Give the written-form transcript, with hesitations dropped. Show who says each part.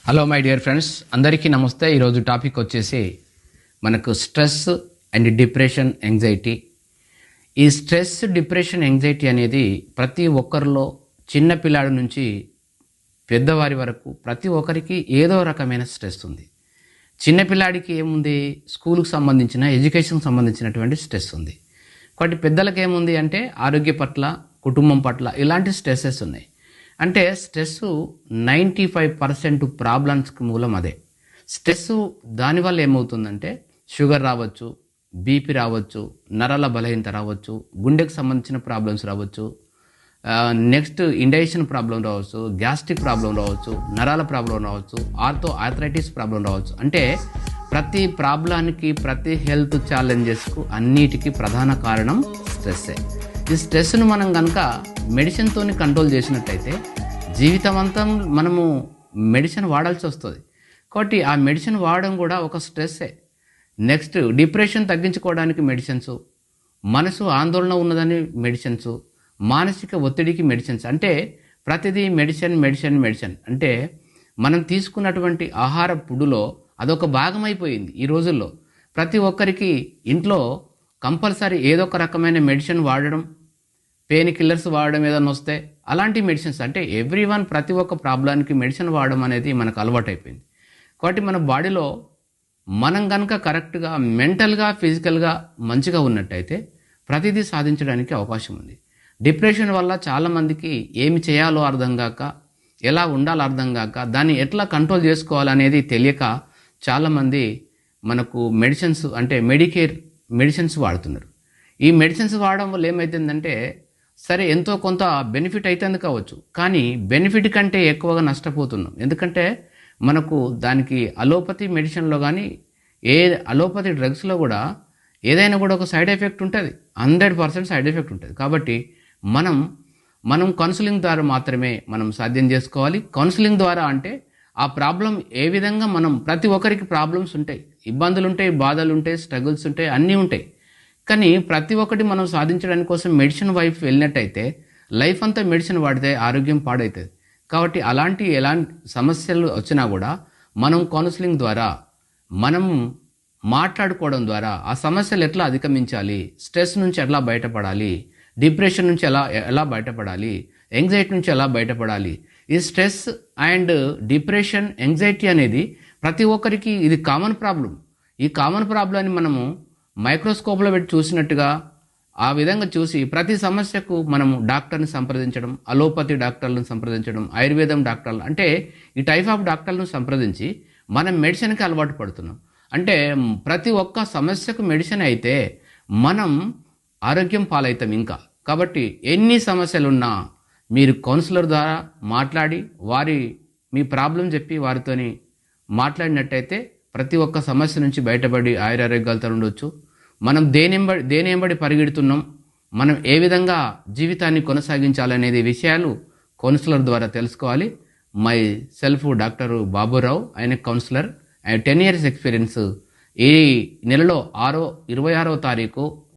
Speaker 1: Hello my dear friends, అందరికీ నమస్తే. ఈరోజు టాపిక్ వచ్చేసి మనకు స్ట్రెస్ అండ్ డిప్రెషన్, యాంగ్జైటీ. ఈ స్ట్రెస్, డిప్రెషన్, యాంగ్జైటీ అనేది ప్రతి ఒక్కరిలో, చిన్న పిల్లాడి నుంచి పెద్దవారి వరకు ప్రతి ఒక్కరికి ఏదో రకమైన స్ట్రెస్ ఉంది. చిన్నపిల్లాడికి ఏముంది, స్కూల్కి సంబంధించిన, ఎడ్యుకేషన్కి సంబంధించినటువంటి స్ట్రెస్ ఉంది. కాబట్టి పెద్దలకు ఏముంది అంటే ఆరోగ్య పట్ల, కుటుంబం పట్ల ఇలాంటి స్ట్రెస్సెస్ ఉన్నాయి. అంటే స్ట్రెస్ 95% ప్రాబ్లమ్స్కి మూలం అదే. స్ట్రెస్ దానివల్ల ఏమవుతుందంటే షుగర్ రావచ్చు, బీపీ రావచ్చు, నరాల బలహీనత రావచ్చు, గుండెకు సంబంధించిన ప్రాబ్లమ్స్ రావచ్చు, నెక్స్ట్ ఇండైజెషన్ ప్రాబ్లం రావచ్చు, గ్యాస్ట్రిక్ ప్రాబ్లం రావచ్చు, నరాల ప్రాబ్లం రావచ్చు, ఆర్థరైటిస్ ప్రాబ్లం రావచ్చు. అంటే ప్రతి ప్రాబ్లానికి, ప్రతి హెల్త్ ఛాలెంజెస్కు అన్నిటికీ ప్రధాన కారణం స్ట్రెస్సే. ఈ స్ట్రెస్ను మనం కనుక మెడిసిన్తో కంట్రోల్ చేసినట్టయితే జీవితం అంతా మనము మెడిసిన్ వాడాల్సి వస్తుంది. కాబట్టి ఆ మెడిసిన్ వాడడం కూడా ఒక స్ట్రెస్సే. నెక్స్ట్ డిప్రెషన్ తగ్గించుకోవడానికి మెడిసిన్స్, మనసు ఆందోళన ఉన్నదని మెడిసిన్స్, మానసిక ఒత్తిడికి మెడిసిన్స్. అంటే ప్రతిదీ మెడిసిన్ మెడిసిన్ మెడిసిన్. అంటే మనం తీసుకున్నటువంటి ఆహార పుడులో అదొక భాగమైపోయింది. ఈ రోజుల్లో ప్రతి ఒక్కరికి ఇంట్లో కంపల్సరీ ఏదో ఒక రకమైన మెడిసిన్ వాడడం, పెయిన్ కిల్లర్స్ వాడడం ఏదైనా వస్తే అలాంటి మెడిసిన్స్. అంటే ఎవ్రీవన్ ప్రతి ఒక్క ప్రాబ్లానికి మెడిసిన్ వాడడం అనేది మనకు అలవాటైపోయింది. కాబట్టి మన బాడీలో మనం కనుక కరెక్ట్గా మెంటల్గా, ఫిజికల్గా మంచిగా ఉన్నట్టయితే ప్రతిదీ సాధించడానికి అవకాశం ఉంది. డిప్రెషన్ వల్ల చాలామందికి ఏమి చేయాలో అర్థం కాక, ఎలా ఉండాలో అర్థం కాక, దాన్ని ఎట్లా కంట్రోల్ చేసుకోవాలనేది తెలియక చాలామంది మనకు మెడిసిన్స్ అంటే మెడిసిన్స్ వాడుతున్నారు. ఈ మెడిసిన్స్ వాడడం వల్ల ఏమవుతుందంటే సరే ఎంతో కొంత బెనిఫిట్ అవుతుంది కావచ్చు, కానీ బెనిఫిట్ కంటే ఎక్కువగా నష్టపోతున్నాం. ఎందుకంటే మనకు దానికి అలోపతి మెడిసిన్లో కానీ అలోపతి డ్రగ్స్లో కూడా ఏదైనా కూడా ఒక సైడ్ ఎఫెక్ట్ ఉంటుంది, 100% సైడ్ ఎఫెక్ట్ ఉంటుంది. కాబట్టి మనం కౌన్సిలింగ్ ద్వారా మాత్రమే మనం సాధ్యం చేసుకోవాలి. కౌన్సిలింగ్ ద్వారా అంటే ఆ ప్రాబ్లం ఏ విధంగా ప్రతి ఒక్కరికి ప్రాబ్లమ్స్ ఉంటాయి, ఇబ్బందులు ఉంటాయి, బాధలు ఉంటాయి, స్ట్రగుల్స్ ఉంటాయి, అన్నీ ఉంటాయి. కానీ ప్రతి ఒక్కటి మనం సాధించడానికి కోసం మెడిసిన్ వైపు వెళ్ళినట్టయితే లైఫ్ అంతా మెడిసిన్ వాడితే ఆరోగ్యం పాడవుతుంది. కాబట్టి ఎలాంటి సమస్యలు వచ్చినా కూడా మనం కౌన్సిలింగ్ ద్వారా, మనం మాట్లాడుకోవడం ద్వారా ఆ సమస్యలు ఎట్లా అధిగమించాలి, స్ట్రెస్ నుంచి ఎట్లా బయటపడాలి, డిప్రెషన్ నుంచి ఎలా బయటపడాలి, యాంగ్జైటీ నుంచి ఎలా బయటపడాలి. ఈ స్ట్రెస్ అండ్ డిప్రెషన్, యాంగ్జైటీ అనేది ప్రతి ఒక్కరికి ఇది కామన్ ప్రాబ్లం. ఈ కామన్ ప్రాబ్లాన్ని మనము మైక్రోస్కోప్లో పెట్టి చూసినట్టుగా ఆ విధంగా చూసి ప్రతి సమస్యకు మనము డాక్టర్ని సంప్రదించడం, అలోపతి డాక్టర్లను సంప్రదించడం, ఆయుర్వేదం డాక్టర్లు, అంటే ఈ టైప్ ఆఫ్ డాక్టర్లను సంప్రదించి మనం మెడిసిన్కి అలవాటు పడుతున్నాం. అంటే ప్రతి ఒక్క సమస్యకు మెడిసిన్ అయితే మనం ఆరోగ్యం పాలవుతాం ఇంకా. కాబట్టి ఎన్ని సమస్యలున్నా మీరు కౌన్సిలర్ ద్వారా మాట్లాడి మీ ప్రాబ్లం చెప్పి వారితోని మాట్లాడినట్టయితే ప్రతి ఒక్క సమస్య నుంచి బయటపడి ఆయురారోగ్యాలతో ఉండొచ్చు. మనం దేనింబడి పరిగెడుతున్నాం, మనం ఏ విధంగా జీవితాన్ని కొనసాగించాలనేది విషయాలు కౌన్సిలర్ ద్వారా తెలుసుకోవాలి. మై సెల్ఫ్ డాక్టర్ బాబురావు, ఆయన కౌన్సిలర్, ఆయన 10 years ఎక్స్పీరియన్స్. ఈ నెలలో 26వ తారీఖు